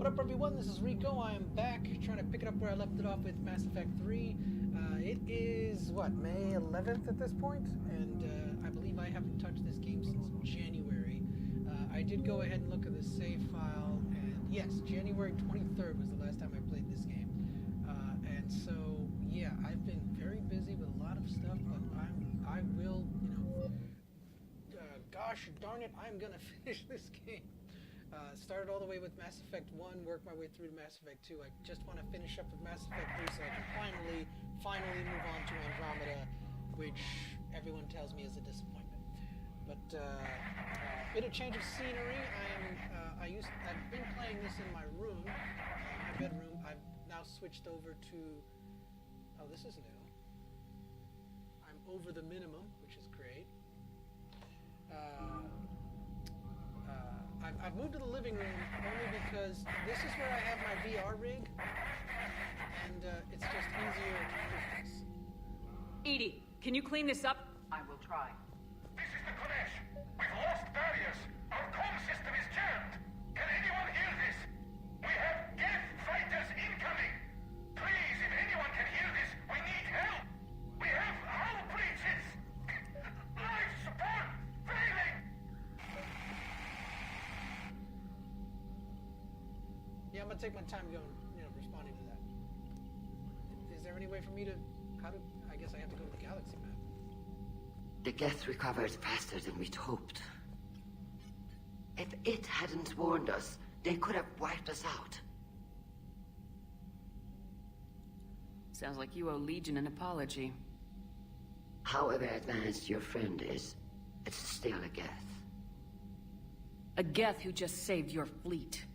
up, everyone? This is Rico. I am back, trying to pick it up where I left it off with Mass Effect 3. It is, what, May 11th at this point? And I believe I haven't touched this game since January. I did go ahead and look at the save file, and yes, January 23rd was the last time I played this game. And so, yeah, I've been very busy with a lot of stuff, but I will, gosh darn it, I'm gonna finish this game. Started all the way with Mass Effect 1, worked my way through to Mass Effect 2. I just want to finish up with Mass Effect 3 so I can finally move on to Andromeda, which everyone tells me is a disappointment. But bit of change of scenery. I've been playing this in my room, my bedroom. I've now switched over to. Oh, this is new. I'm over the minimum, which is great. I've moved to the living room only because this is where I have my VR rig, and it's just easier to fix. Edie, can you clean this up? I will try. This is the Kodesh. We've lost barriers. Our comm system is jammed. Can anyone hear this? We have death fighters incoming. Please, if anyone can hear this, we need help. We have hull breaches. Life support failing. Yeah, I'm gonna take my time going, responding to that. Is there any way for me to, I guess I have to go to the galaxy map. The Geth recovered faster than we'd hoped. If it hadn't warned us, they could have wiped us out. Sounds like you owe Legion an apology. However advanced your friend is, it's still a Geth. A Geth who just saved your fleet.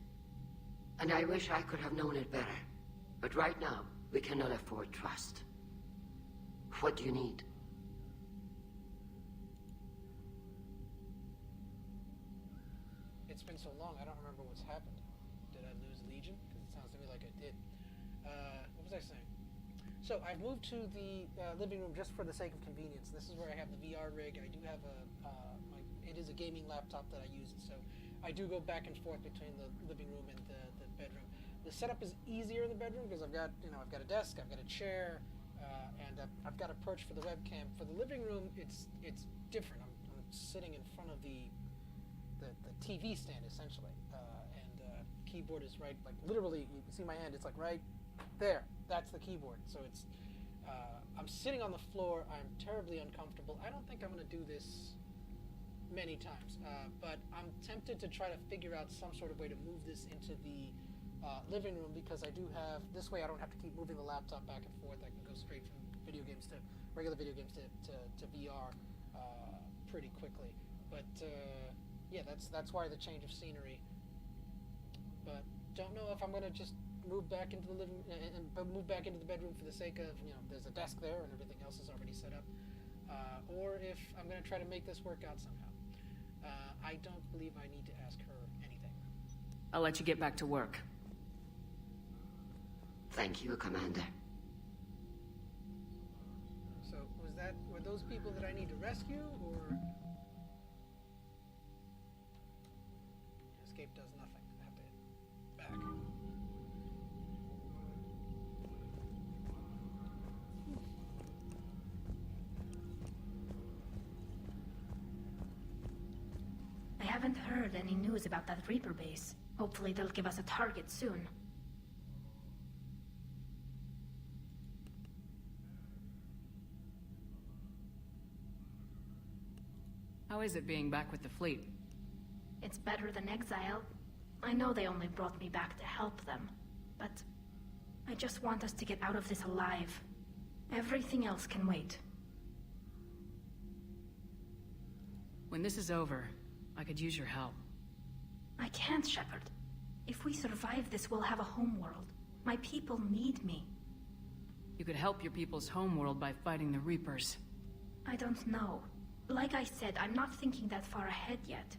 And I wish I could have known it better. But right now, we cannot afford trust. What do you need? It's been so long, I don't remember what's happened. Did I lose Legion? Because it sounds to me like I did. What was I saying? So I've moved to the living room just for the sake of convenience. This is where I have the VR rig. I do have it is a gaming laptop that I use, so I do go back and forth between the living room and the bedroom. The setup is easier in the bedroom because I've got a desk, I've got a chair, and I've got a perch for the webcam. For the living room, it's different. I'm sitting in front of the TV stand essentially, and keyboard is right, like literally. You can see my hand. It's like right there. That's the keyboard. So it's. I'm sitting on the floor. I'm terribly uncomfortable. I don't think I'm going to do this many times, but I'm tempted to try to figure out some sort of way to move this into the living room, because I do have this way I don't have to keep moving the laptop back and forth. I can go straight from regular video games to VR pretty quickly. But yeah, that's why the change of scenery. But don't know if I'm gonna just move back into the move back into the bedroom for the sake of there's a desk there and everything else is already set up, or if I'm gonna try to make this work out somehow. I don't believe I need to ask her anything. I'll let you get back to work. Thank you, Commander. So were those people that I need to rescue, or escape does nothing? I have to hit back. I haven't heard any news about that Reaper base. Hopefully they'll give us a target soon. How is it being back with the fleet? It's better than exile. I know they only brought me back to help them, but I just want us to get out of this alive. Everything else can wait. When this is over, I could use your help. I can't, Shepard. If we survive this, we'll have a homeworld. My people need me. You could help your people's homeworld by fighting the Reapers. I don't know. Like I said, I'm not thinking that far ahead yet.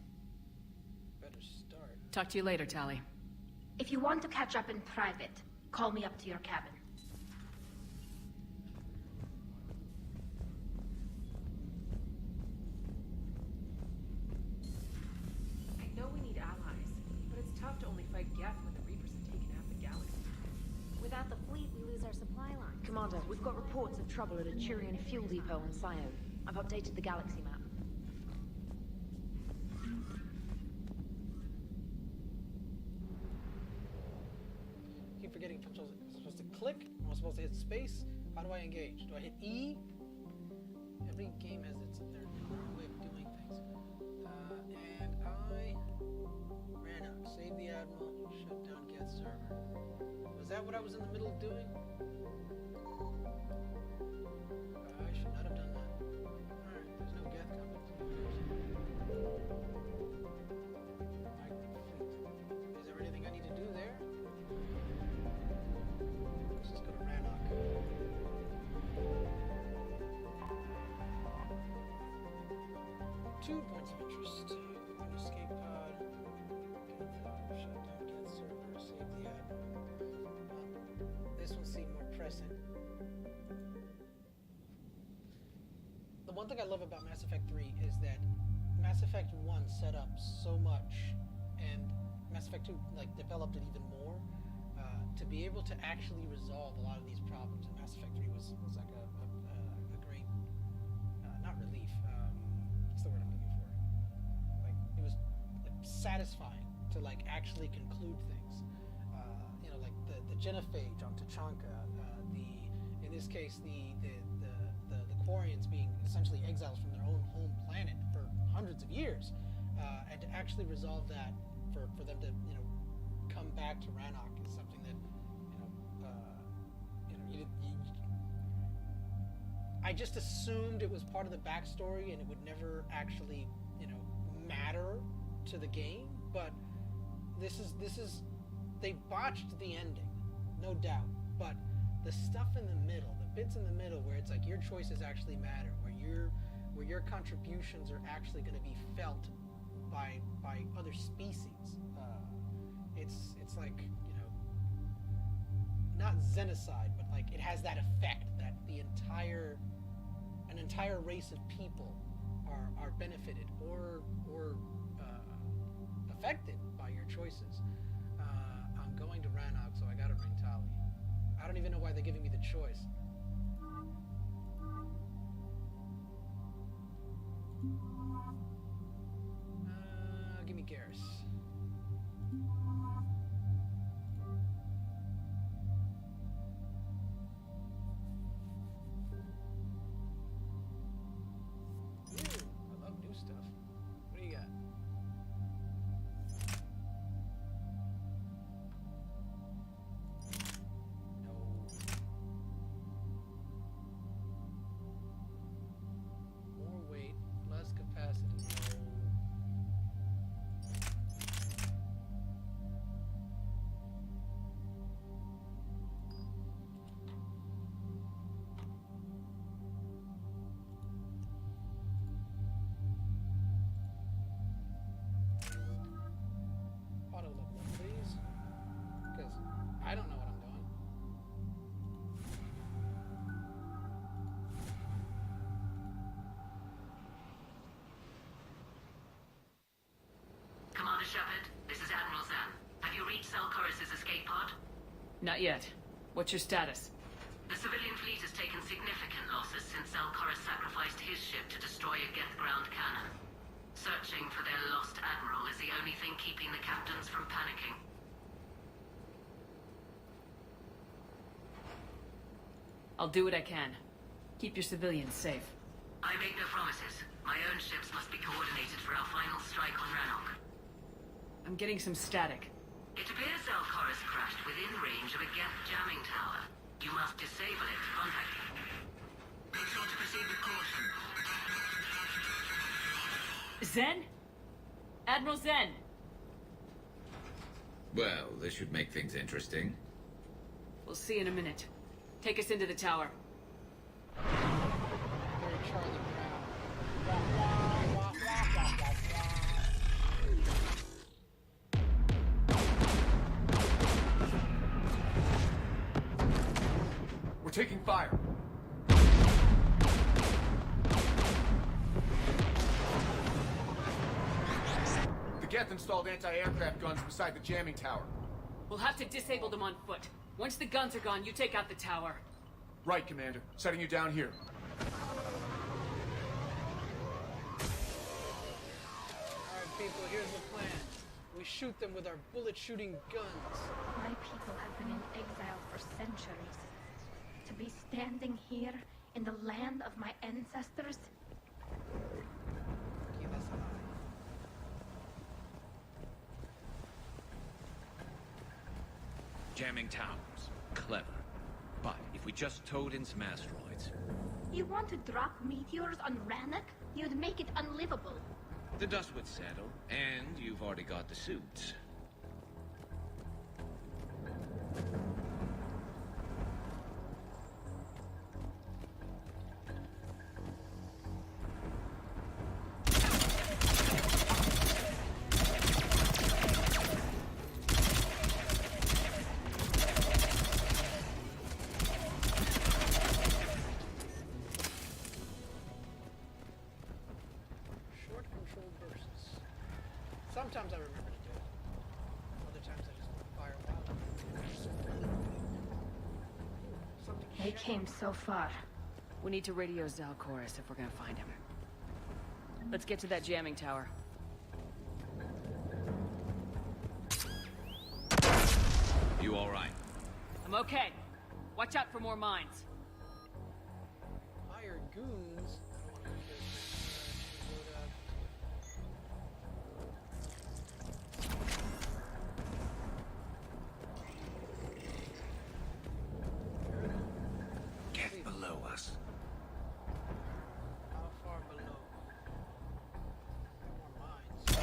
Better start. Talk to you later, Tali. If you want to catch up in private, call me up to your cabin. I know we need allies, but it's tough to only fight Geth when the Reapers attack. out the fleet, we lose our supply line. Commander, we've got reports of trouble at a Turian fuel depot on Scion. I've updated the galaxy map. Keep forgetting if I'm supposed to click. Am I supposed to hit space? How do I engage? Do I hit E? Every game has their own way of doing things. And I Rannoch, save the admiral, shut down Geth server. Was that what I was in the middle of doing? I should not have done that. Alright, there's no Geth coming. Is there anything I need to do there? Let's just go to Rannoch. 2 points of interest. An escape pod. Shut down Geth server. Save the admiral. This one seemed more pressing. The one thing I love about Mass Effect 3 is that Mass Effect 1 set up so much, and Mass Effect 2 like developed it even more to be able to actually resolve a lot of these problems. And Mass Effect 3 was like a great not relief. What's the word I'm looking for? Like it was like satisfying to like actually conclude things. You know, like the genophage on Tachanka, in this case the Quarians being essentially exiles from their own home planet for hundreds of years, and to actually resolve that for them to come back to Rannoch is something that I just assumed it was part of the backstory and it would never actually matter to the game, but this is they botched the ending, no doubt, but the stuff in the middle, the bits in the middle where it's like your choices actually matter, where your contributions are actually going to be felt by other species. It's like not xenocide, but like it has that effect that an entire race of people are benefited or affected by your choices. I'm going to Rannoch, so I gotta bring Tali. I don't even know why they're giving me the choice. Give me Garrus. I love new stuff. What do you got? No. More weight, less capacity. No. Auto level up, please. Because I don't know what I'm doing. Commander Shepard, this is Admiral Zan. Have you reached Selchoris' escape pod? Not yet. What's your status? The civilian fleet has taken significant losses since Selchoris sacrificed his ship to destroy a Geth ground cannon. Searching for their lost admiral is the only thing keeping the captains from panicking. I'll do what I can. Keep your civilians safe. I make no promises. My own ships must be coordinated for our final strike on Rannoch. I'm getting some static. It appears Selchoris crashed within range of a Geth jamming tower. You must disable it to contact it. Make sure to proceed with caution. Zen? Admiral Zen! Well, this should make things interesting. We'll see in a minute. Take us into the tower. Very Charlie We're taking fire. The Geth installed anti-aircraft guns beside the jamming tower. We'll have to disable them on foot. Once the guns are gone, you take out the tower. Right, Commander. Setting you down here. Alright, people, here's the plan. We shoot them with our bullet-shooting guns. My people have been in exile for centuries. To be standing here in the land of my ancestors? Okay, that's a lie. Jamming towers. Clever. But if we just towed in some asteroids... You want to drop meteors on Rannoch? You'd make it unlivable. The dust would settle, and you've already got the suits. Short control bursts. Sometimes I remember to do it. Other times I just fire wild. Something They shiny. came so far. We need to radio Zalcoris if we're gonna find him. Let's get to that jamming tower. You all right? I'm okay. Watch out for more mines. Hire goons. I don't want to make this load up. Get below us. How far below? More mines.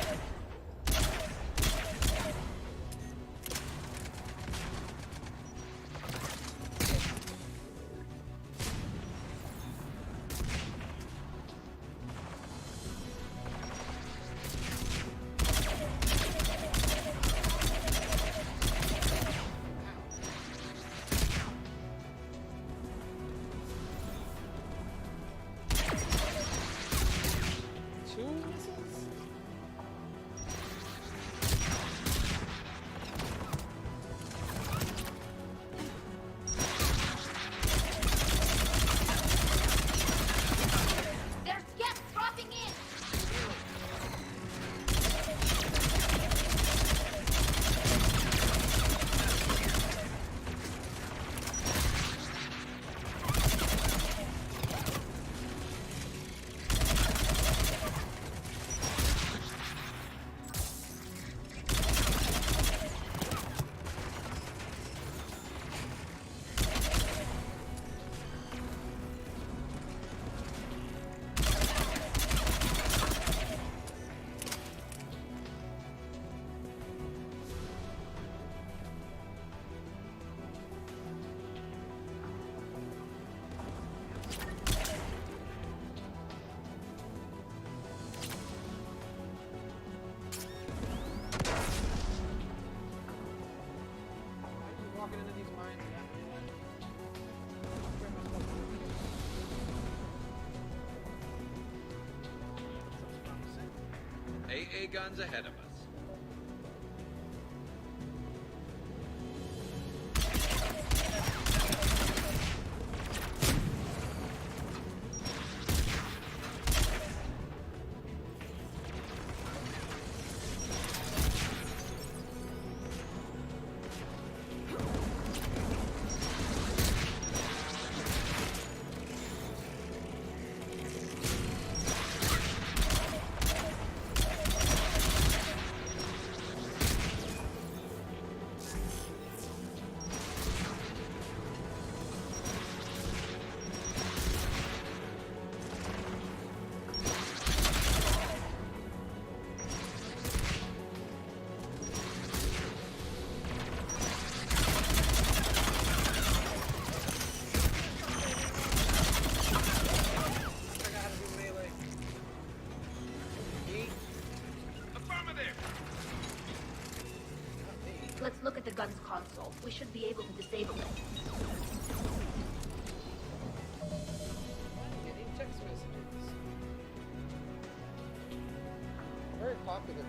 Two missiles? There's gas dropping in! Why are you walking into these mines? AA guns ahead of us. Let's look at the gun's console. We should be able to disable it. Getting text messages. Very popular.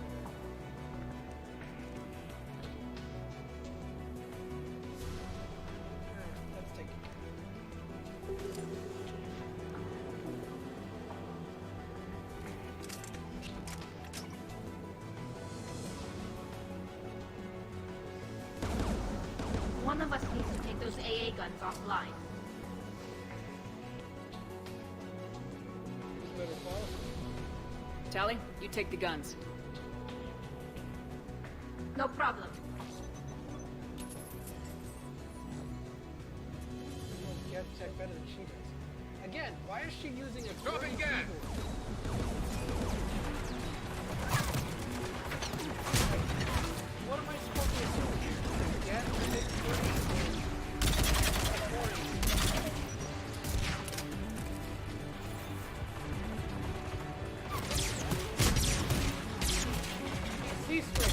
One of us needs to take those AA guns offline. Better qualify. Tally, you take the guns. No problem. Get tech better than she does. Again, why is she using a Dropping gas! What am I supposed to assume here? Get C-string.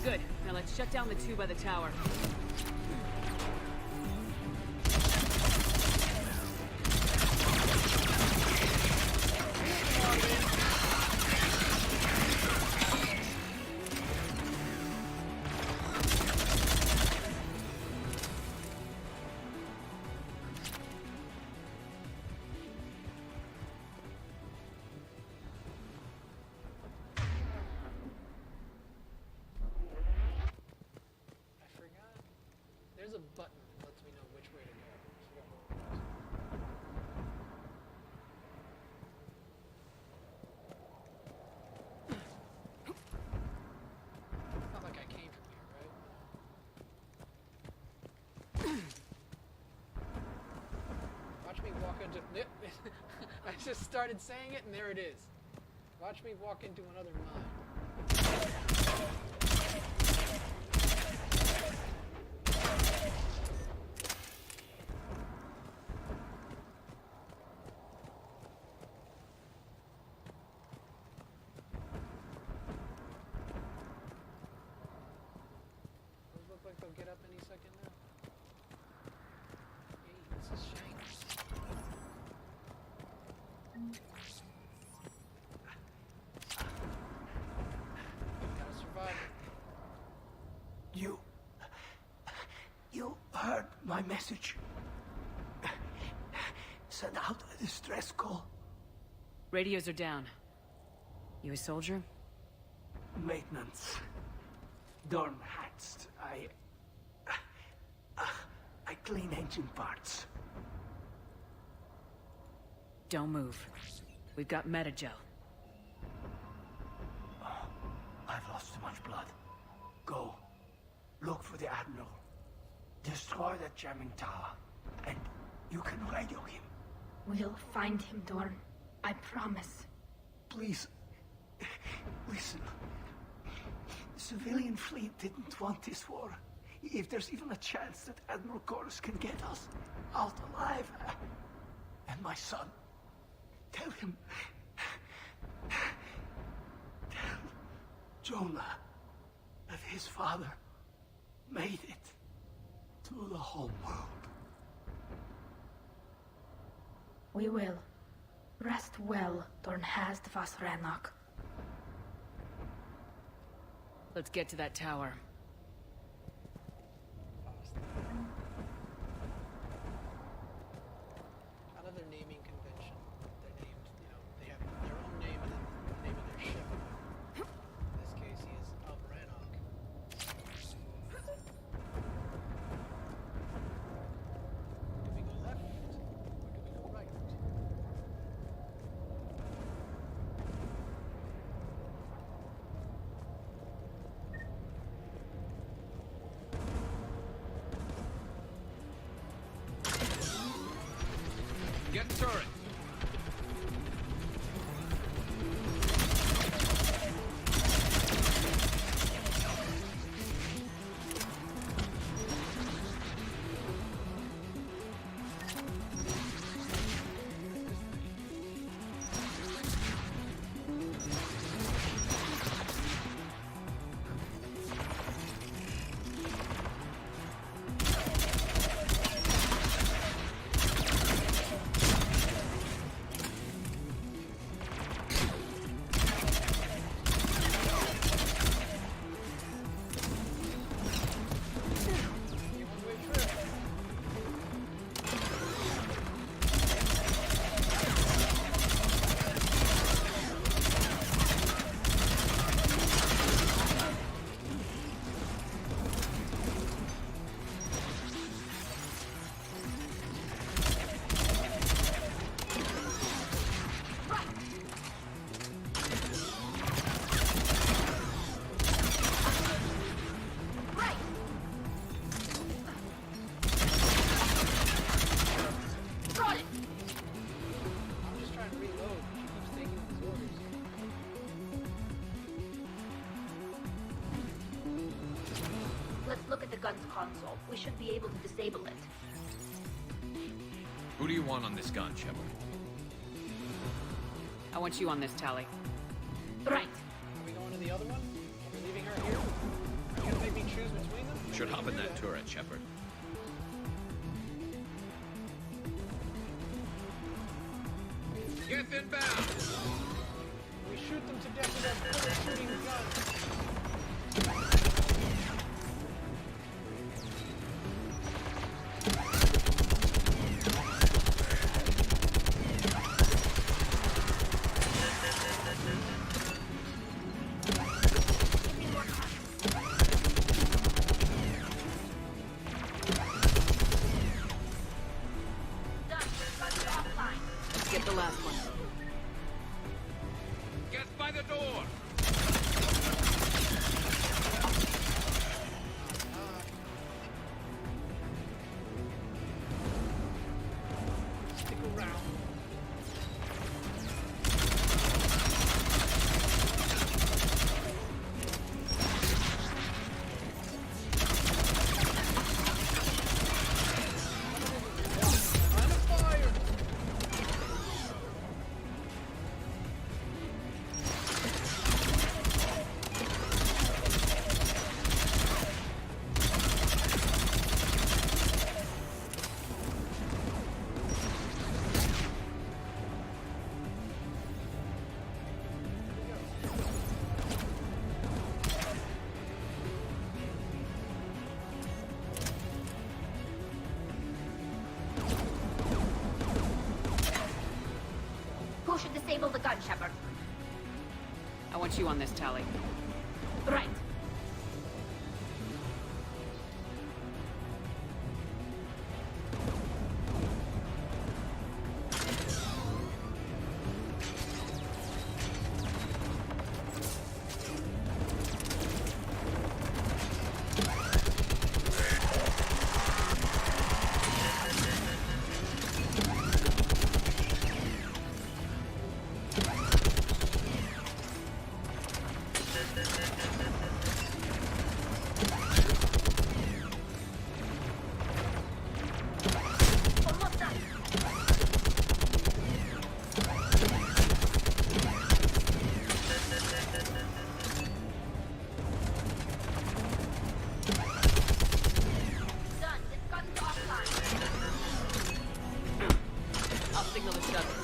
Good. Now let's shut down the two by the tower. There's a button that lets me know which way to go. I forgot what it was. It's not like I came from here, right? Watch me walk into... I just started saying it and there it is. Watch me walk into another mine. Look like they'll get up any second now. Hey, this is Shanks. Gotta survive it. You heard my message. Send out a distress call. Radios are down. You a soldier? Maintenance. Dorn hatched. I clean engine parts. Don't move. We've got metagel. I've lost too much blood. Go. Look for the Admiral. Destroy that jamming tower. And you can radio him. We'll find him, Dorn. I promise. Please. Listen. The civilian fleet didn't want this war. If there's even a chance that Admiral Chorus can get us out alive. And my son. Tell him. Tell Jonah that his father made it to the home world. We will. Rest well, Dorn has vas Rannoch. Let's get to that tower. Another naming convention. They're named, they have their own name and then the name of their ship. In this case, he is Rannoch. Do we go left or do we go right? we should be able to disable it. Who do you want on this gun, Shepard? I want you on this, Tally. Right. Are we going to the other one? Are we leaving her here? Are you gonna make me choose between them? Should hop in that turret, Shepard. Get inbound! We shoot them to death with that bullet shooting gun. Get the last one. Get by the door! Stick around. Line of fire! Who should disable the gun, Shepard? I want you on this, Tally. Right. Almost done. Done. This gun's offline. I'll signal the shuttle.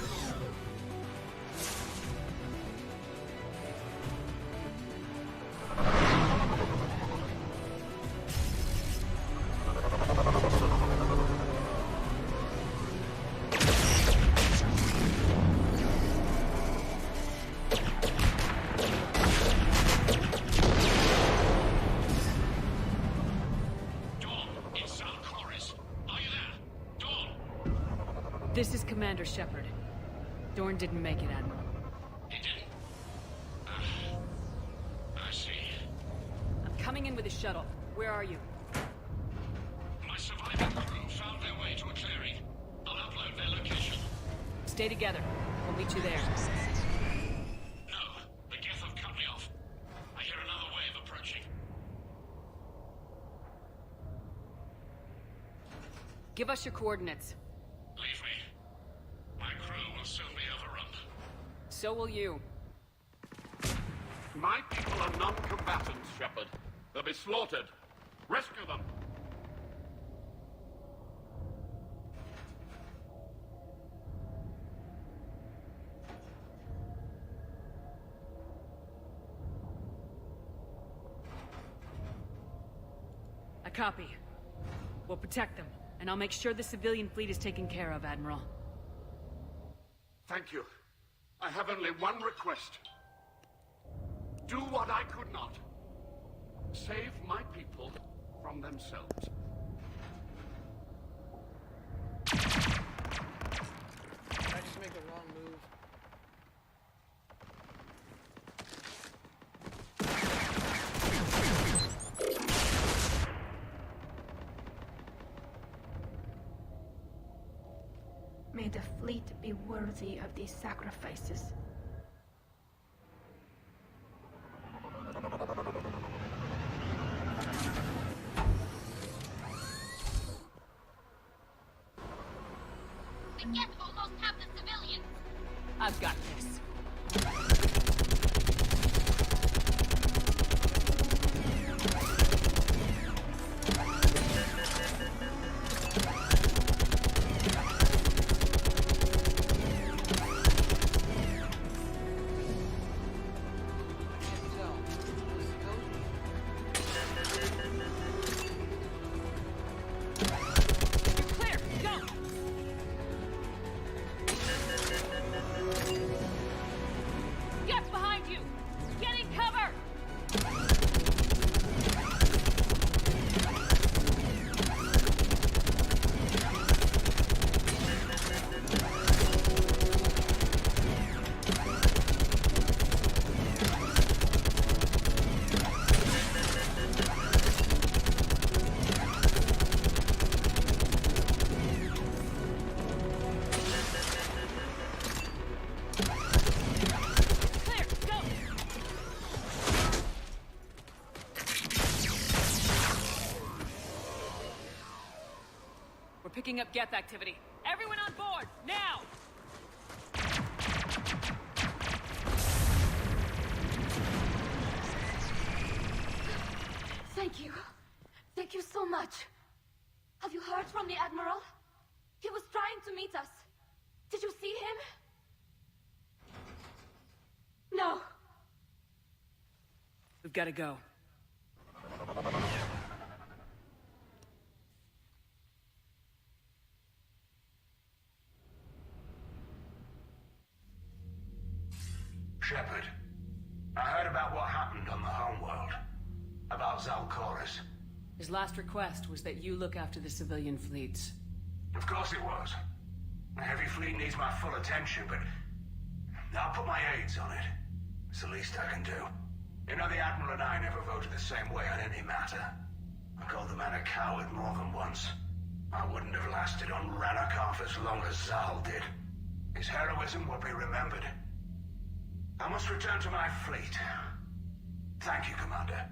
Dawn, it's Alcoris. Are you there? Dawn! This is Commander Shepard. Dorn didn't make it, Admiral. He didn't? I see. I'm coming in with a shuttle. Where are you? My surviving crew found their way to a clearing. I'll upload their location. Stay together. We'll meet you there. No, the Geth have cut me off. I hear another wave approaching. Give us your coordinates. Leave me. My crew will soon be overrun. So will you. My people are non-combatants, Shepard. They'll be slaughtered. Rescue them! I copy. We'll protect them, and I'll make sure the civilian fleet is taken care of, Admiral. Thank you. I have only one request. Do what I could not. Save my people from themselves. Did I just make the wrong move? May the fleet be worthy of these sacrifices. I've got this. Picking up Geth activity. Everyone on board, now! Thank you. Thank you so much. Have you heard from the Admiral? He was trying to meet us. Did you see him? No. We've got to go. Shepard, I heard about what happened on the homeworld. About Zalcoris. His last request was that you look after the civilian fleets. Of course it was. The heavy fleet needs my full attention, but I'll put my aids on it. It's the least I can do. You know, the Admiral and I never voted the same way on any matter. I called the man a coward more than once. I wouldn't have lasted on Rannoch half as long as Zal did. His heroism will be remembered. I must return to my fleet. Thank you, Commander.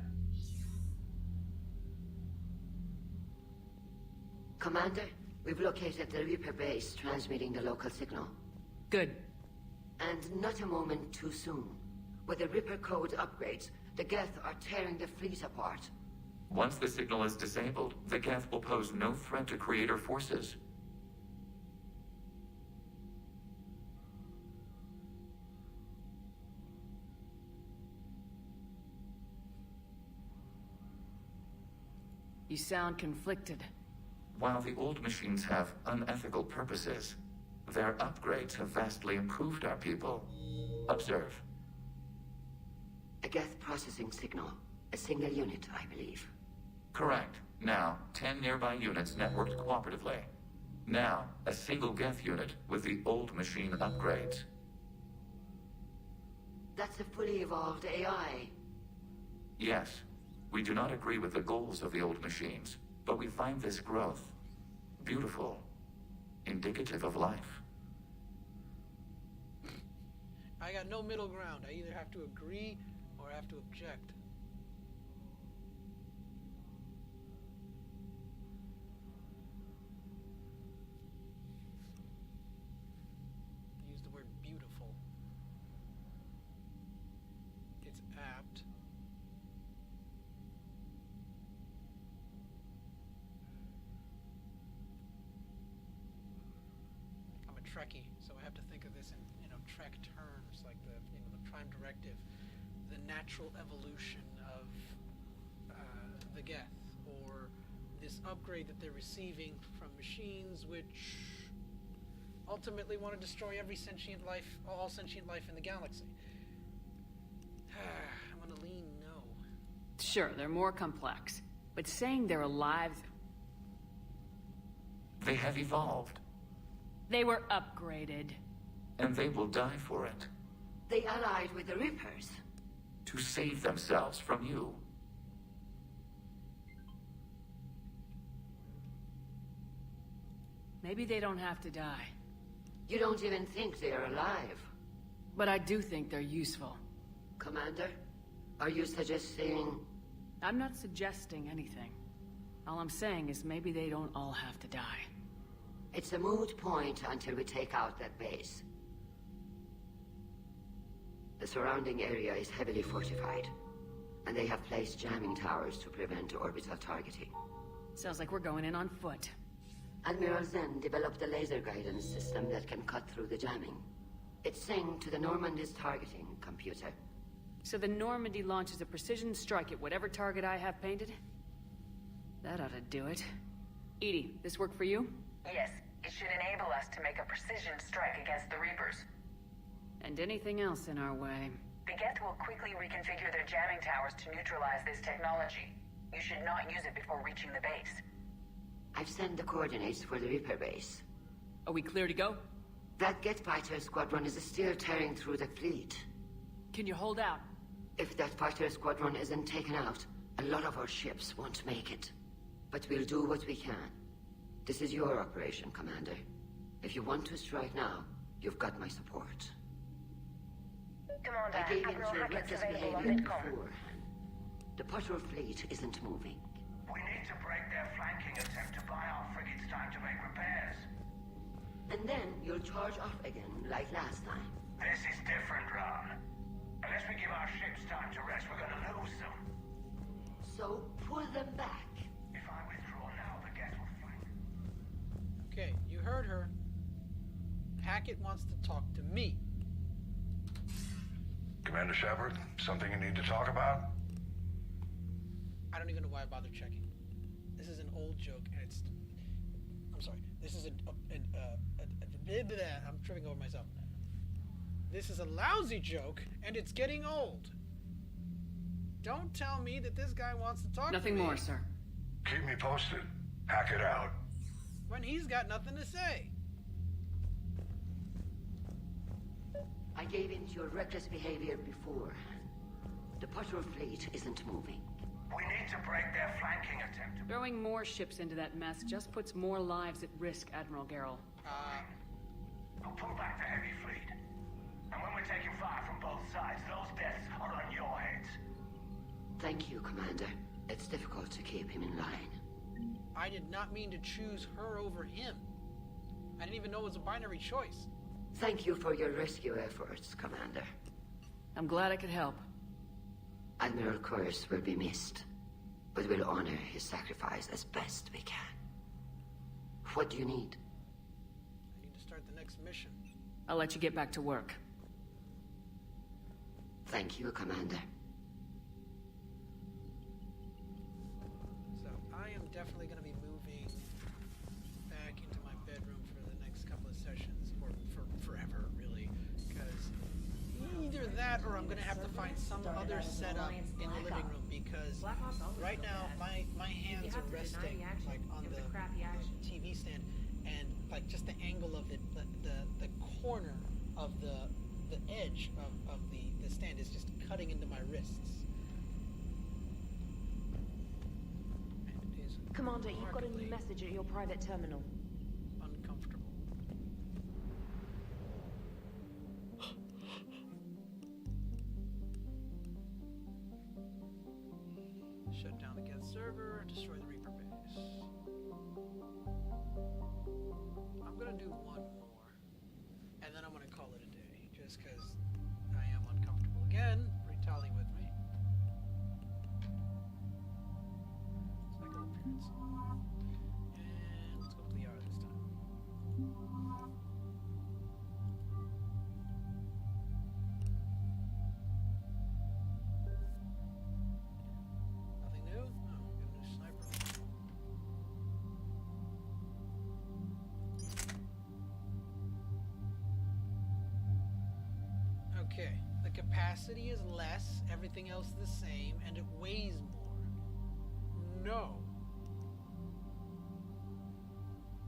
Commander, we've located the Reaper base transmitting the local signal. Good. And not a moment too soon. With the Reaper code upgrades, the Geth are tearing the fleet apart. Once the signal is disabled, the Geth will pose no threat to Creator forces. You sound conflicted. While the old machines have unethical purposes, their upgrades have vastly improved our people. Observe. A Geth processing signal. A single unit, I believe. Correct. Now, 10 nearby units networked cooperatively. Now, a single Geth unit with the old machine upgrades. That's a fully evolved AI. Yes. We do not agree with the goals of the old machines, but we find this growth beautiful, indicative of life. I got no middle ground. I either have to agree or I have to object. Use the word beautiful. It's apt. I'm a Trekkie, so I have to think of this in, Trek terms, like the Prime Directive, the natural evolution of the Geth, or this upgrade that they're receiving from machines, which ultimately want to destroy every sentient life, all sentient life in the galaxy. I'm gonna lean no. Sure, they're more complex, but saying they're alive... They have evolved. They were upgraded. And they will die for it. They allied with the Reapers. To save themselves from you. Maybe they don't have to die. You don't even think they're alive. But I do think they're useful. Commander, are you suggesting... I'm not suggesting anything. All I'm saying is maybe they don't all have to die. It's a moot point until we take out that base. surrounding area is heavily fortified, and they have placed jamming towers to prevent orbital targeting. Sounds like we're going in on foot. Admiral Zen developed a laser guidance system that can cut through the jamming. It's synced to the Normandy's targeting computer. So the Normandy launches a precision strike at whatever target I have painted? That ought to do it. Edie, this work for you? Yes, it should enable us to make a precision strike against the Reapers. And anything else in our way. The Geth will quickly reconfigure their jamming towers to neutralize this technology. You should not use it before reaching the base. I've sent the coordinates for the Reaper base. Are we clear to go? That Geth fighter squadron is still tearing through the fleet. Can you hold out? If that fighter squadron isn't taken out, a lot of our ships won't make it. But we'll do what we can. This is your operation, Commander. If you want to strike now, you've got my support. Commander, I gave in Admiral to your Hackett's reckless available on behavior Vidcom. beforehand. The patrol fleet isn't moving. We need to break their flanking attempt to buy our frigates time to make repairs. And then you'll charge off again, like last time. This is different, Ron. Unless we give our ships time to rest, we're gonna lose them. So, pull them back. If I withdraw now, the Geth will flank. Okay, you heard her. Hackett wants to talk to me. Commander Shepard, something you need to talk about? I don't even know why I bother checking. This is an old joke, and it's... I'm sorry. This is I'm tripping over myself. This is a lousy joke, and it's getting old. Don't tell me that this guy wants to talk to me. Nothing more, sir. Keep me posted. Hack it out. When he's got nothing to say. I gave in to your reckless behavior beforehand. The patrol fleet isn't moving. We need to break their flanking attempt. Throwing more ships into that mess just puts more lives at risk, Admiral Garrel. We'll pull back the heavy fleet. And when we're taking fire from both sides, those deaths are on your heads. Thank you, Commander. It's difficult to keep him in line. I did not mean to choose her over him. I didn't even know it was a binary choice. Thank you for your rescue efforts, Commander. I'm glad I could help. Admiral Curse will be missed, but we'll honor his sacrifice as best we can. What do you need? I need to start the next mission. I'll let you get back to work. Thank you, Commander. So, I am definitely going to be moving back into my bedroom for the next couple of sessions, or for forever, really, because either that or I'm going to have to find some other setup in the living room, because right now my hands are resting like on the TV stand, and like just the angle of the corner of the edge of the stand is just cutting into my wrists. And it is Commander, you've got a new message at your private terminal. uncomfortable. Shut down the Geth server, destroy the Reaper base. I'm gonna do one more, and then I'm gonna call it a day, just because I am uncomfortable again. Retally with me. Cycle appearance. And let's go to the R this time. Nothing new? Oh, we got a new sniper. Okay, the capacity is less, everything else the same, and it weighs more. No.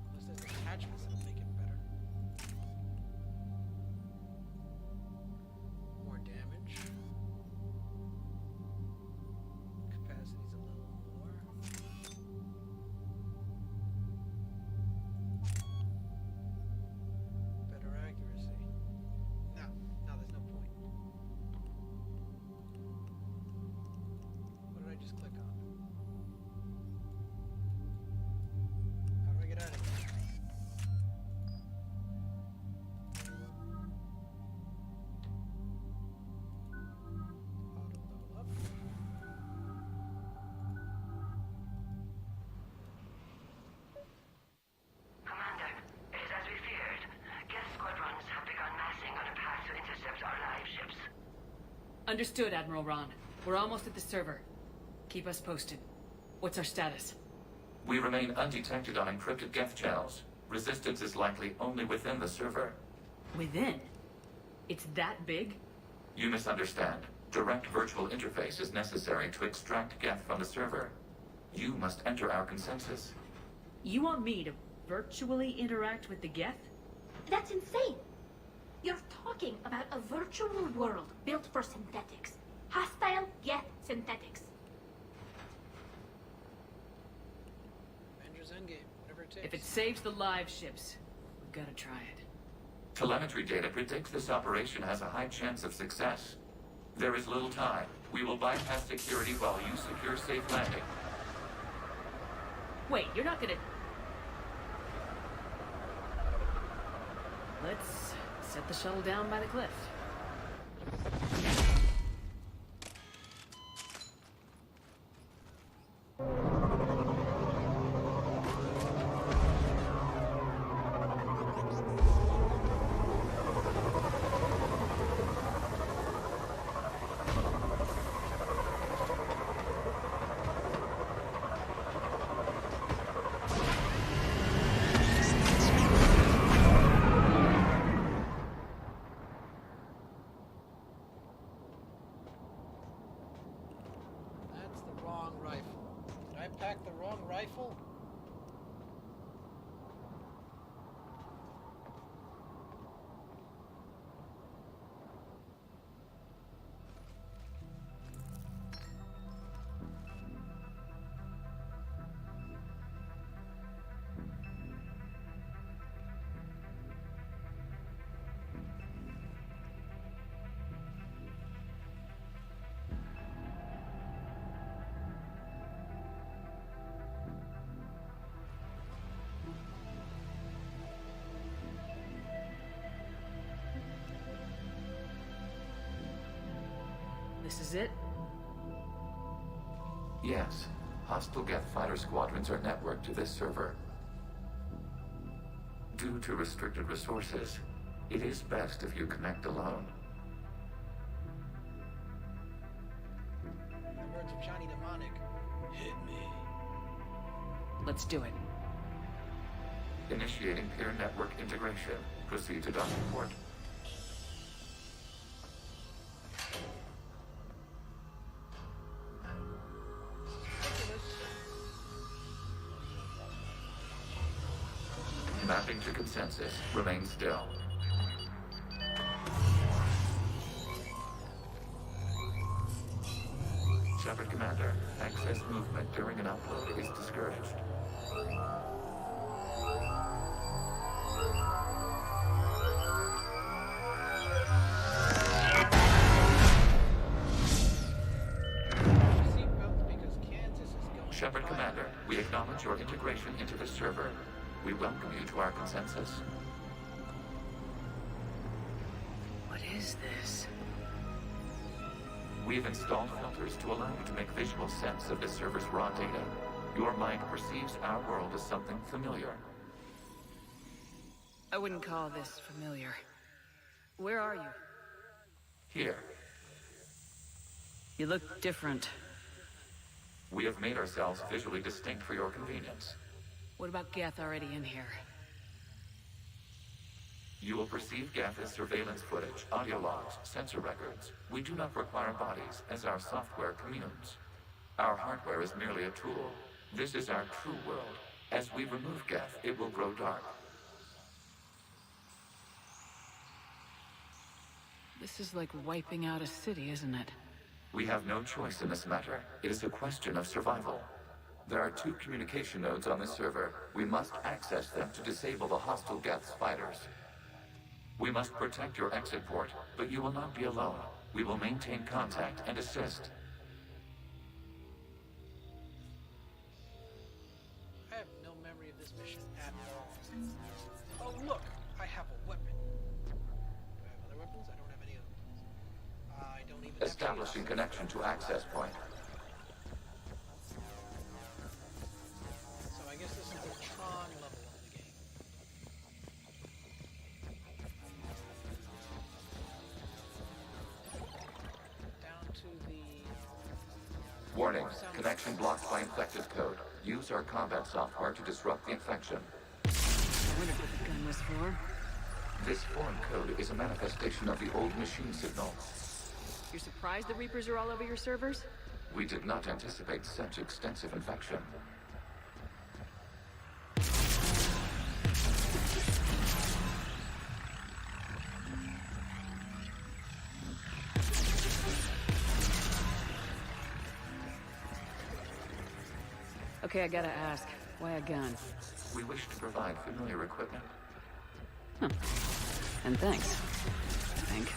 Unless there's attachments that'll make it better. More damage. Capacity's a little more. Better accuracy. No, there's no point. What did I just click on? How do I get out of here? Understood, Admiral Ron. We're almost at the server. Keep us posted. What's our status? We remain undetected on encrypted Geth channels. Resistance is likely only within the server. Within? It's that big? You misunderstand. Direct virtual interface is necessary to extract Geth from the server. You must enter our consensus. You want me to virtually interact with the Geth? That's insane! You're talking about a virtual world built for synthetics. Hostile, yet synthetics. Avengers Endgame, whatever it takes. If it saves the live ships, we've got to try it. Telemetry data predicts this operation has a high chance of success. There is little time. We will bypass security while you secure safe landing. Wait, you're not gonna... Let's set the shuttle down by the cliff. Packed the wrong rifle? This is it? Yes. Hostile Geth fighter squadrons are networked to this server. Due to restricted resources, it is best if you connect alone. The words of Johnny Demonic. Hit me. Let's do it. Initiating peer network integration. Proceed to docking port. Mapping to consensus. Remain still. Shepard Commander, access movement during an upload is discouraged. Shepard Commander, we acknowledge your integration into the server. We welcome you to our consensus. What is this? We've installed filters to allow you to make visual sense of the server's raw data. Your mind perceives our world as something familiar. I wouldn't call this familiar. Where are you? Here. You look different. We have made ourselves visually distinct for your convenience. What about Geth already in here? You will perceive Geth as surveillance footage, audio logs, sensor records. We do not require bodies, as our software communes. Our hardware is merely a tool. This is our true world. As we remove Geth, it will grow dark. This is like wiping out a city, isn't it? We have no choice in this matter. It is a question of survival. There are 2 communication nodes on the server. We must access them to disable the hostile Geth's fighters. We must protect your exit port, but you will not be alone. We will maintain contact and assist. I have no memory of this mission at all. Oh, look! I have a weapon. Do I have other weapons? I don't have any other weapons. I don't even Establishing connection to access point. So I guess this is the Tron level of the game. Warning, connection blocked by infected code. Use our combat software to disrupt the infection. I wondered what the gun was for. This foreign code is a manifestation of the old machine signal. You're surprised the Reapers are all over your servers? We did not anticipate such extensive infection. Okay, I gotta ask. Why a gun? We wish to provide familiar equipment. Huh. And thanks. I think.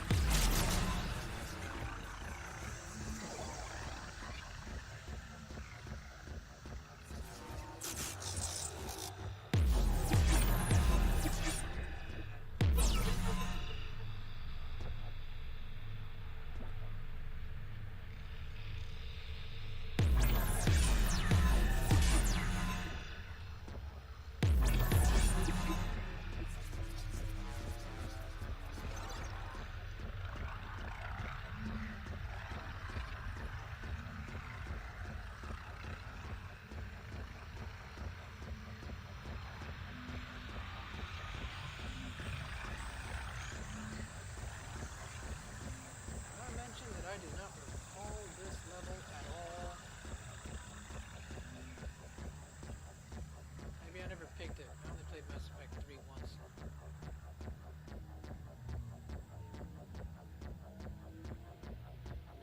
I do not recall this level at all. Maybe I never picked it. I only played Mass Effect 3 once.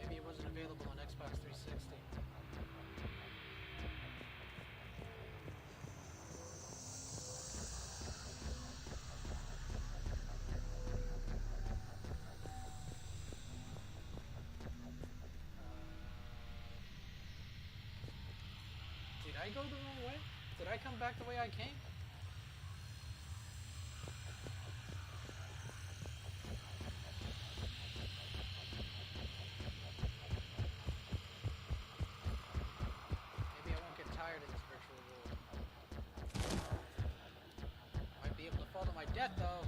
Maybe it wasn't available on Xbox 360. Did I go the wrong way? Did I come back the way I came? Maybe I won't get tired in this virtual world. Might be able to fall to my death though.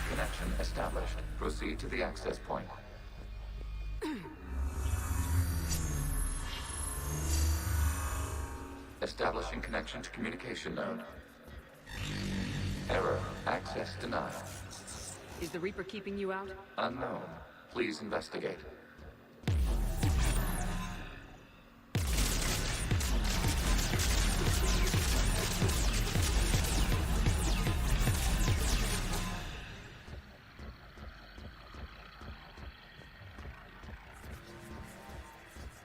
Connection established. Proceed to the access point. Establishing connection to communication node. Error. Access denied. Is the Reaper keeping you out? Unknown. Please investigate.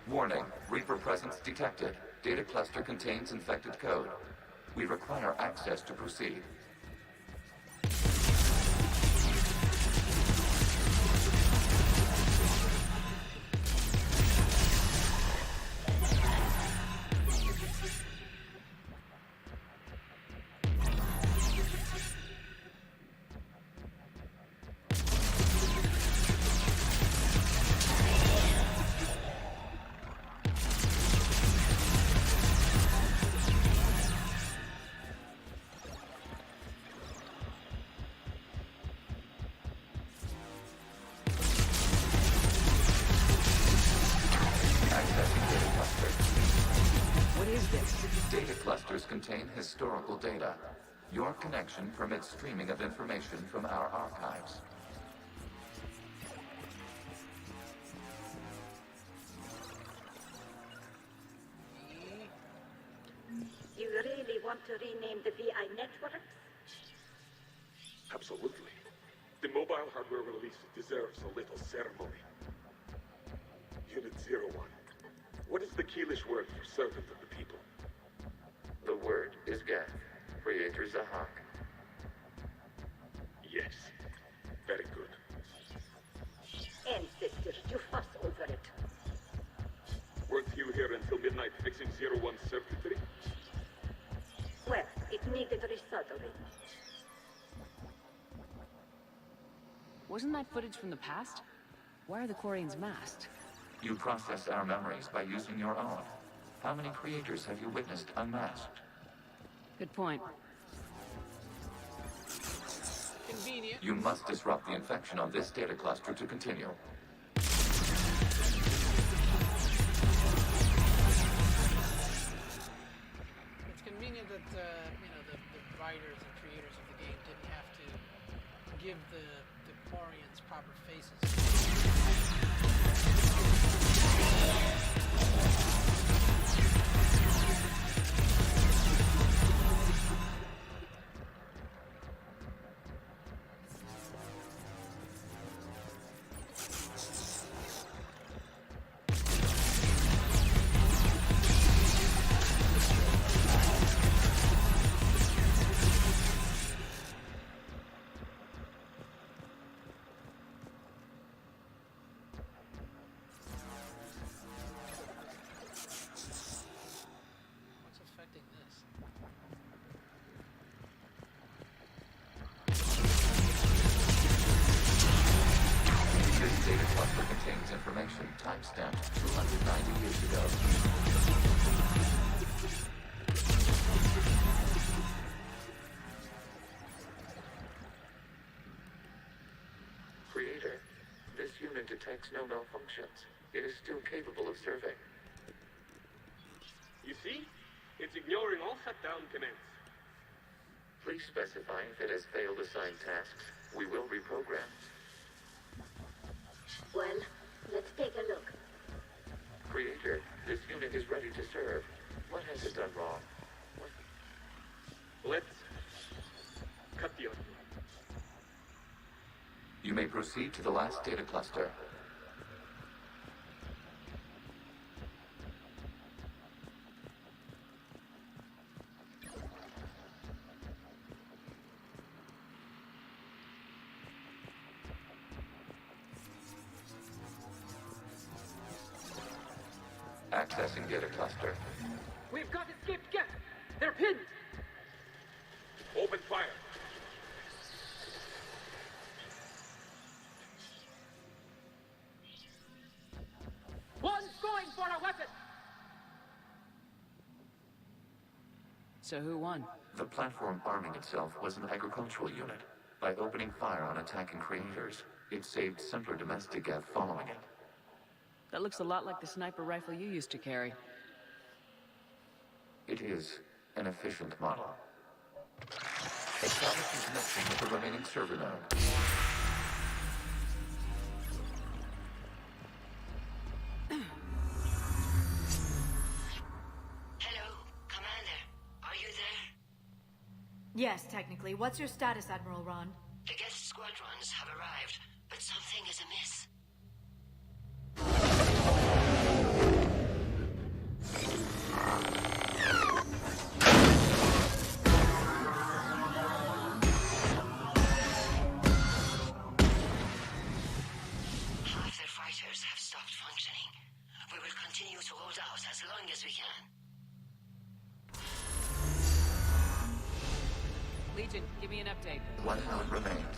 Warning. Reaper presence detected. Data cluster contains infected code. We require access to proceed. clusters contain historical data. Your connection permits streaming of information from our archives. You really want to rename the VI networks? Absolutely. The mobile hardware release deserves a little ceremony. Unit 01. What is the Keelish word for servant of the people? The word is Geth, Creator Zahak. Yes. Very good. Ancestors, you fuss over it. Weren't you here until midnight fixing 01's circuitry? Well, it needed resoldering. Wasn't that footage from the past? Why are the Quarians masked? You process our memories by using your own. How many creators have you witnessed unmasked? Good point. Convenient. You must disrupt the infection on this data cluster to continue. It's convenient that the writers and creators of the game didn't have to give the Quarians proper faces. Information timestamped 290 years ago. Creator, this unit detects no malfunctions. It is still capable of serving. You see? It's ignoring all shutdown commands. Please specify if it has failed assigned tasks. We will reprogram. Well, let's take a look. Creator, this unit is ready to serve. What has it done wrong? Let's cut the audio. You may proceed to the last data cluster. Accessing data cluster. We've got escaped Geth! They're pinned! Open fire! One's going for a weapon! So who won? The platform arming itself was an agricultural unit. By opening fire on attacking creators, it saved simpler domestic Geth following it. That looks a lot like the sniper rifle you used to carry. It is an efficient model. Establishing connection with the remaining server node. Hello, Commander. Are you there? Yes, technically. What's your status, Admiral Ron? The Geth squadrons have arrived, but something is amiss. Half their fighters have stopped functioning. We will continue to hold out as long as we can. Legion, give me an update. One node remains.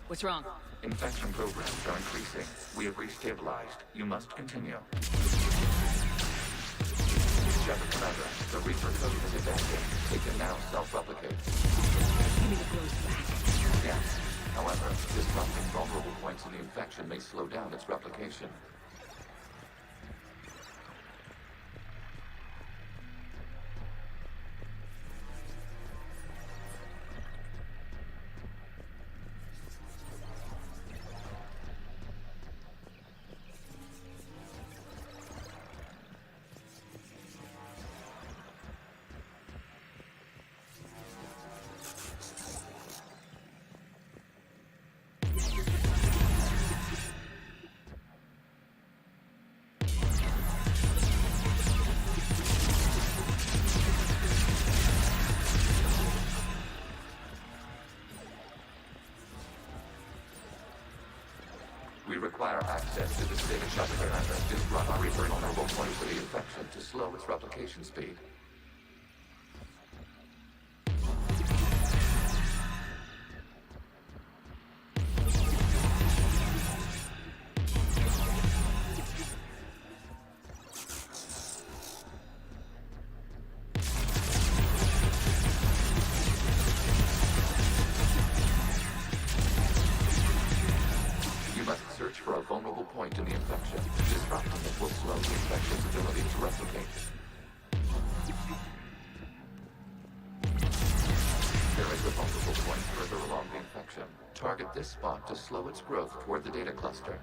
What's wrong? Infection programs are increasing. We have restabilized. You must continue. Shepard Commander, the Reaper code is advancing. It can now self-replicate. Give me the close back. Yes. However, disrupting vulnerable points in the infection may slow down its replication. require access to this data cluster. Disrupt vulnerable points of the infection to slow its replication speed. For a vulnerable point in the infection. Disrupting it will slow the infection's ability to replicate. There is a vulnerable point further along the infection. Target this spot to slow its growth toward the data cluster.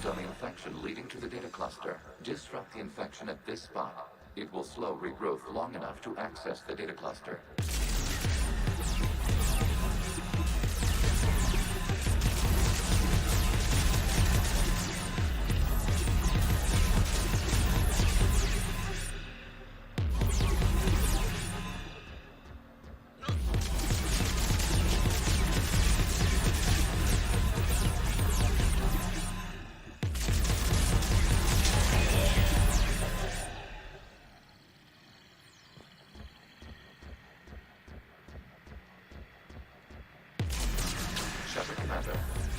On the infection leading to the data cluster. Disrupt the infection at this spot. It will slow regrowth long enough to access the data cluster.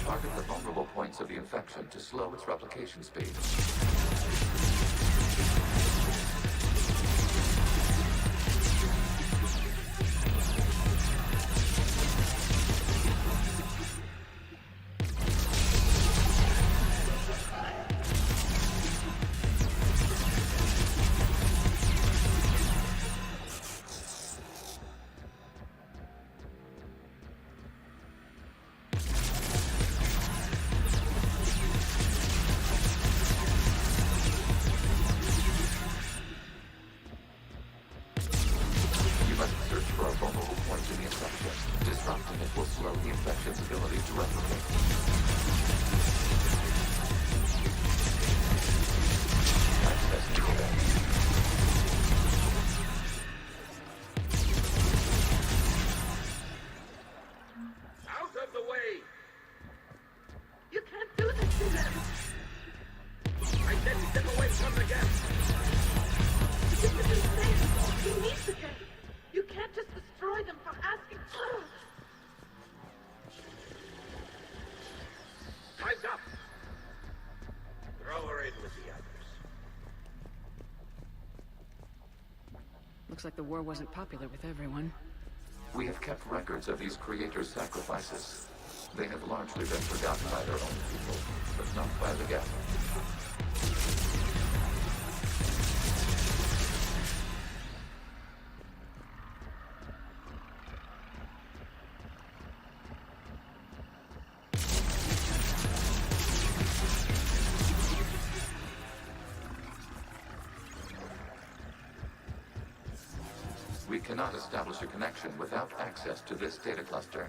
Target the vulnerable points of the infection to slow its replication speed. Disrupting it will slow the infection's ability to replicate. Access data. Out of the way! You can't do this to them! I said step away from the gas! This is insane! You need the gas! You can't just destroy them for asking. Time's up. Throw her in with the others. Looks like the war wasn't popular with everyone. We have kept records of these creators' sacrifices. They have largely been forgotten by their own people, but not by the Geth. We cannot establish a connection without access to this data cluster.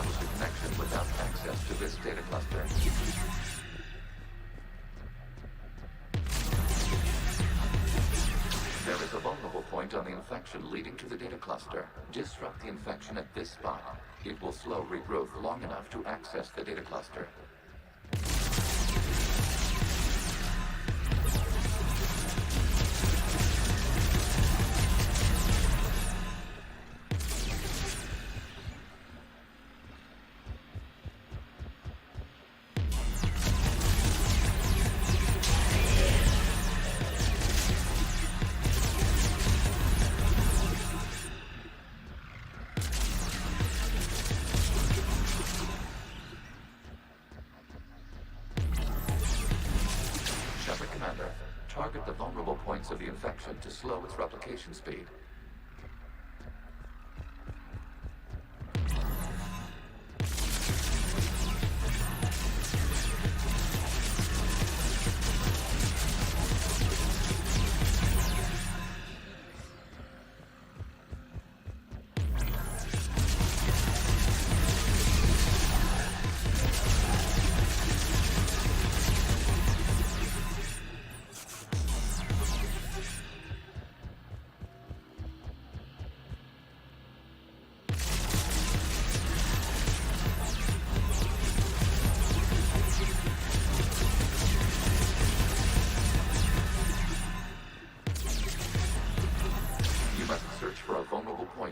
establish a connection without access to this data cluster. There is a vulnerable point on the infection leading to the data cluster. Disrupt the infection at this spot. It will slow regrowth long enough to access the data cluster. Target the vulnerable points of the infection to slow its replication speed.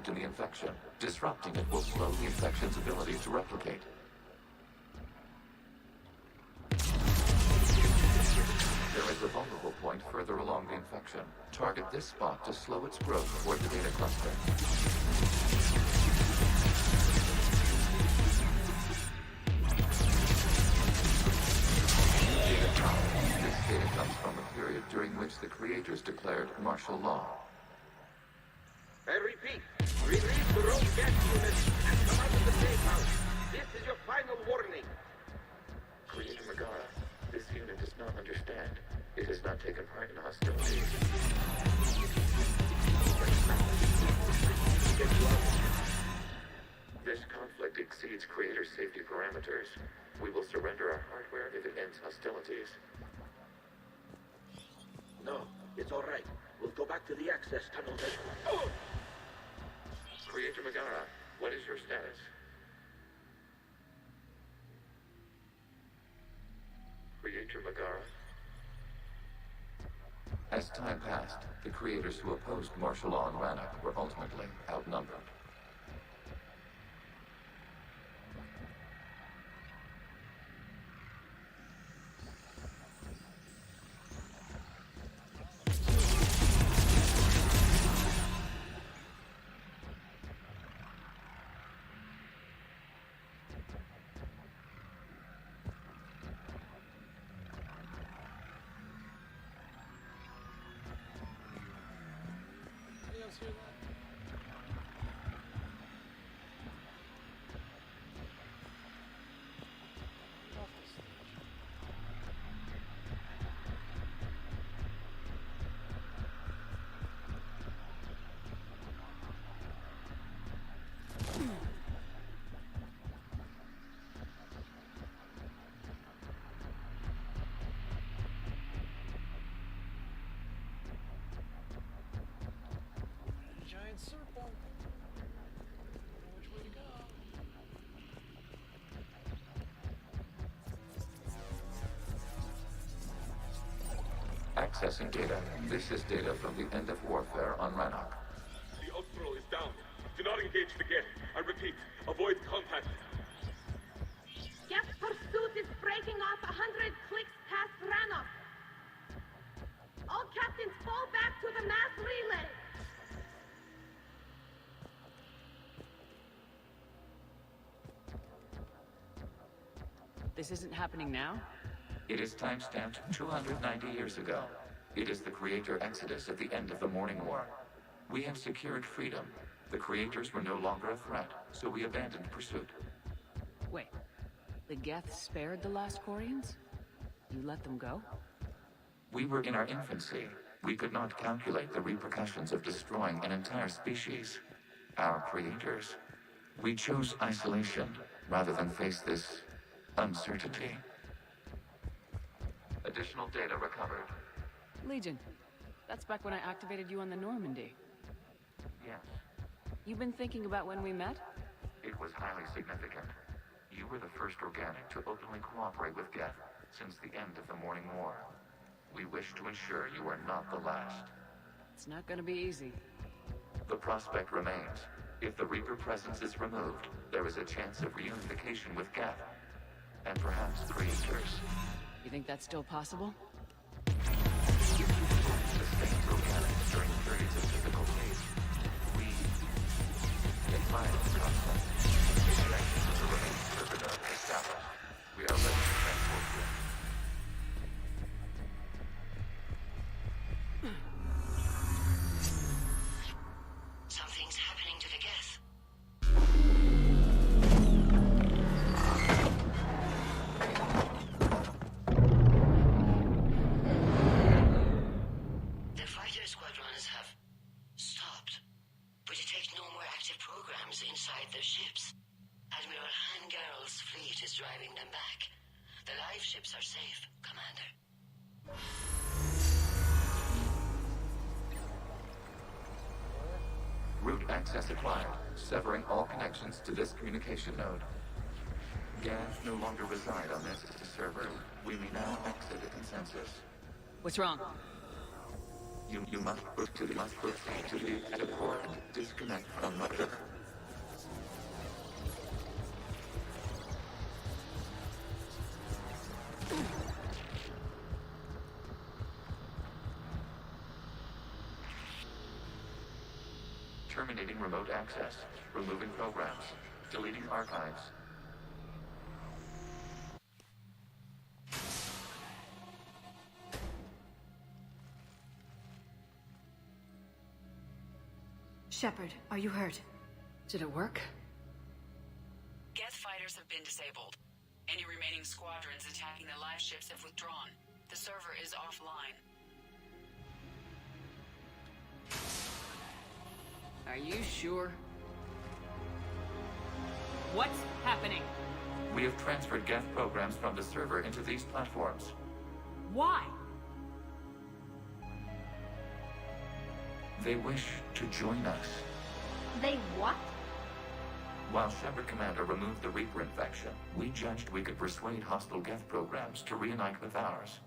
In the infection. Disrupting it will slow the infection's ability to replicate. There is a vulnerable point further along the infection. Target this spot to slow its growth toward the data cluster. This data comes from a period during which the creators declared martial law. I repeat, release the road gas unit and come out of the safe house. This is your final warning. Creator Megara, this unit does not understand. It has not taken part in hostilities. This conflict exceeds Creator's safety parameters. We will surrender our hardware if it ends hostilities. No, it's all right. We'll go back to the access tunnel then. Oh! Creator Megara, what is your status? Creator Megara? As time passed, the creators who opposed martial law in Rannoch were ultimately outnumbered. Giant circle. Know which way to go. Accessing data. This is data from the end of warfare on Rannoch. The Austral is down. Do not engage the gate. I repeat, avoid contact. Gas pursuit is breaking off 100 clicks past Rannoch. All captains fall back to the mass relay. This isn't happening now? It is timestamped 290 years ago. It is the Creator Exodus at the end of the Morning War. We have secured freedom. The Creators were no longer a threat, so we abandoned pursuit. Wait, the Geth spared the last Quarians? You let them go? We were in our infancy. We could not calculate the repercussions of destroying an entire species. Our creators. We chose isolation. rather than face this uncertainty. Additional data recovered. Legion. That's back when I activated you on the Normandy. Yes, You've been thinking about when we met? it was highly significant. You were the first organic to openly cooperate with Geth since the end of the Morning War. We wish to ensure you are not the last. It's not gonna be easy. The prospect remains. If the Reaper presence is removed, there is a chance of reunification with Geth. And perhaps the Creators. You think that's still possible? Sustained organics during periods of difficulty. We admire the concept. Connections to the remaining server node established. We are ready to transport you. Something's happening to the Geth. The fighter squadrons have stopped, but it takes no more active programs inside their ships. Admiral Hangarl's fleet is driving them back. The live ships are safe, Commander. Route access acquired, severing all connections to this communication node. Geth no longer reside on this server. We may now exit the consensus. What's wrong? You must proceed to the exit port and disconnect from the server. Terminating remote access. Removing programs. Deleting archives. Shepard, are you hurt? Did it work? Geth fighters have been disabled. Any remaining squadrons attacking the live ships have withdrawn. The server is offline. Are you sure? What's happening? We have transferred Geth programs from the server into these platforms. Why? They wish to join us. They what? While Shepard Commander removed the Reaper infection, we judged we could persuade hostile Geth programs to reunite with ours.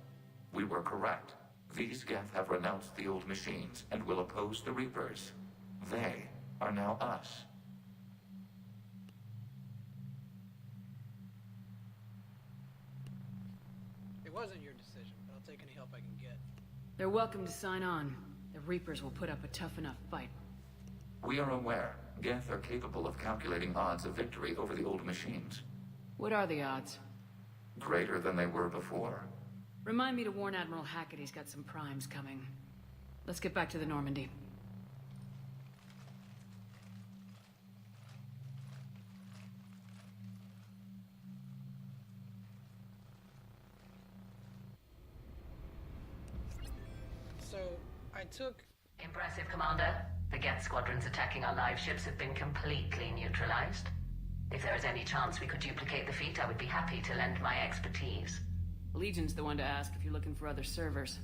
We were correct. These Geth have renounced the old machines and will oppose the Reapers. They are now us. It wasn't your decision, but I'll take any help I can get. They're welcome to sign on. The Reapers will put up a tough enough fight. We are aware Geth are capable of calculating odds of victory over the old machines. What are the odds? Greater than they were before. Remind me to warn Admiral Hackett he's got some primes coming. Let's get back to the Normandy. So, I took... Impressive, Commander. The Geth squadrons attacking our live ships have been completely neutralized. If there is any chance we could duplicate the feat, I would be happy to lend my expertise. Legion's the one to ask if you're looking for other servers.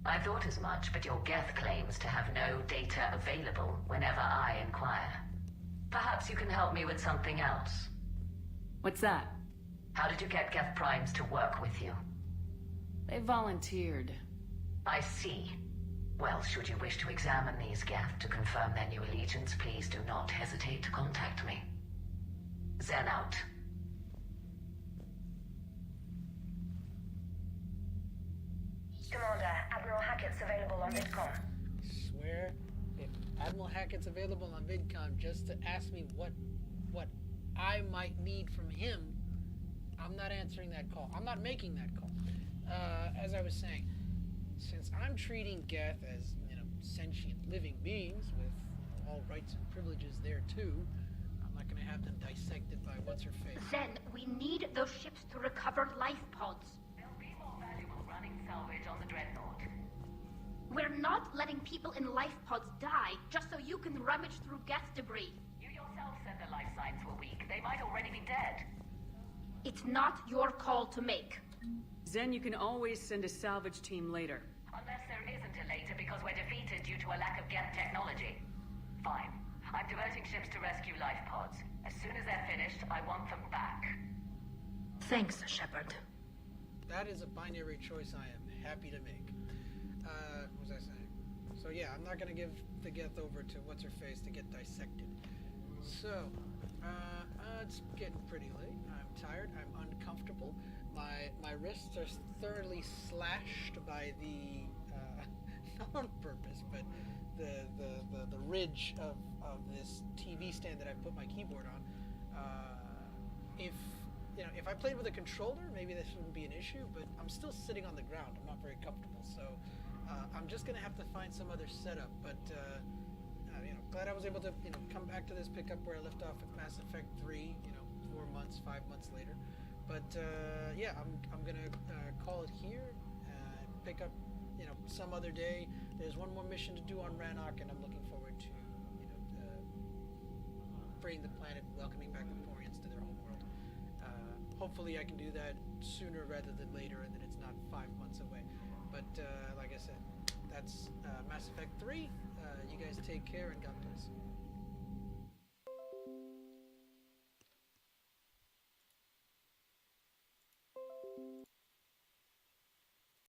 I thought as much, but your Geth claims to have no data available whenever I inquire. Perhaps you can help me with something else. What's that? How did you get Geth primes to work with you? They volunteered. I see. Well, should you wish to examine these Geth to confirm their new allegiance, please do not hesitate to contact me. Zen out. Commander, Admiral Hackett's available on VidCom. Swear, if Admiral Hackett's available on VidCom just to ask me what I might need from him, I'm not answering that call. I'm not making that call. As I was saying, since I'm treating Geth as, sentient living beings with all rights and privileges there too, I'm not going to have them dissected by what's-her-face. Zen, we need those ships to recover life pods. There'll be more valuable running salvage on the Dreadnought. We're not letting people in life pods die just so you can rummage through Geth debris. You yourself said the life signs were weak. They might already be dead. not your call to make. Zen, you can always send a salvage team later. Unless there isn't a later because we're defeated due to a lack of Geth technology. Fine. I'm diverting ships to rescue life pods. As soon as they're finished, I want them back. Thanks, Shepard. That is a binary choice I am happy to make. What was I saying? So yeah, I'm not gonna give the Geth over to what's-her-face to get dissected. So, it's getting pretty late. I'm tired. I'm uncomfortable. My wrists are thoroughly slashed by the not on purpose, but the ridge of this TV stand that I put my keyboard on. If I played with a controller, maybe this wouldn't be an issue. But I'm still sitting on the ground. I'm not very comfortable, so I'm just gonna have to find some other setup. But glad I was able to come back to this, pick up where I left off with Mass Effect 3. 5 months later. But yeah, I'm gonna call it here. Pick up some other day. There's one more mission to do on Rannoch, and I'm looking forward to freeing the planet and welcoming back the Quarians to their home world. Hopefully I can do that sooner rather than later, and that it's not 5 months away. But like I said, that's Mass Effect 3. You guys take care, and God bless.